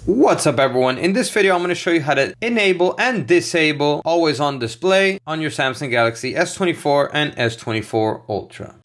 What's up everyone? In this video I'm going to show you how to enable and disable always on display on your Samsung Galaxy S24 and S24 Ultra.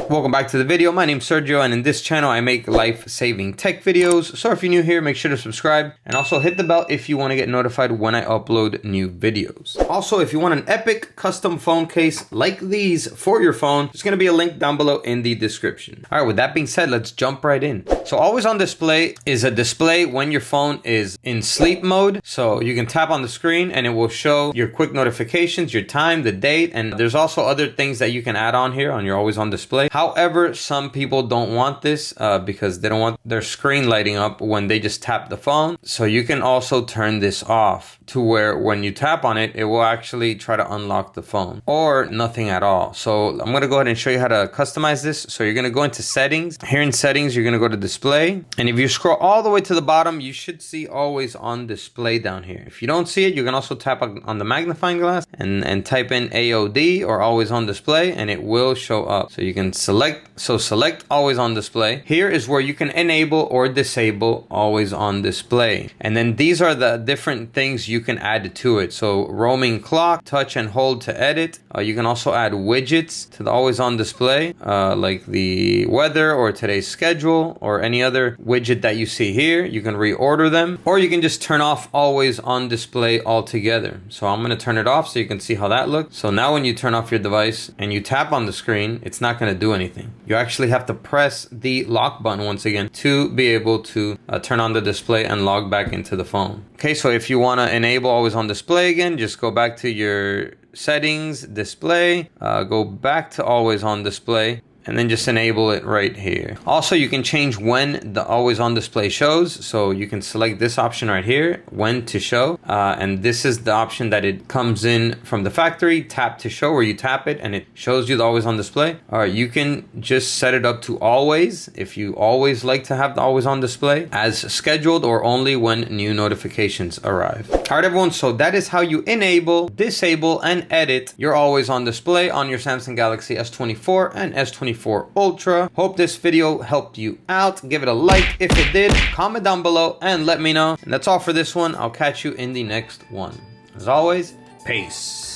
Welcome back to the video. My name's Sergio and in this channel I make life-saving tech videos. So if you're new here, make sure to subscribe and also hit the bell if you want to get notified when I upload new videos. Also, if you want an epic custom phone case like these for your phone, there's going to be a link down below in the description. All right, with that being said, let's jump right in. So always on display is a display when your phone is in sleep mode. So you can tap on the screen and it will show your quick notifications, your time, the date, and there's also other things that you can add on here on your always on display. However, some people don't want this because they don't want their screen lighting up when they just tap the phone. So you can also turn this off to where when you tap on it, it will actually try to unlock the phone or nothing at all. So I'm going to go ahead and show you how to customize this. So you're going to go into settings. Here in settings, you're going to go to display. And if you scroll all the way to the bottom, you should see always on display down here. If you don't see it, you can also tap on the magnifying glass and type in AOD or always on display and it will show up. So you can select always on display. Here is where you can enable or disable always on display. And then these are the different things you can add to it. So roaming clock, touch and hold to edit. You can also add widgets to the always on display, like the weather or today's schedule or any other widget that you see here. You can reorder them or you can just turn off always on display altogether. So I'm going to turn it off so you can see how that looks. So now when you turn off your device and you tap on the screen, it's not going to do anything. You actually have to press the lock button once again to be able to turn on the display and log back into the phone. Okay, so if you want to enable always on display again, just go back to your settings, display, go back to always on display, and then just enable it right here. Also, you can change when the always on display shows. So you can select this option right here, when to show. And this is the option that it comes in from the factory, tap to show, where you tap it and it shows you the always on display. All right, you can just set it up to always, if you always like to have the always on display, as scheduled or only when new notifications arrive. All right, everyone, so that is how you enable, disable, and edit your always on display on your Samsung Galaxy S24 and S24 Ultra. Hope this video helped you out. Give it a like if it did, comment down below and let me know. And that's all for this one. I'll catch you in the next one. As always, peace.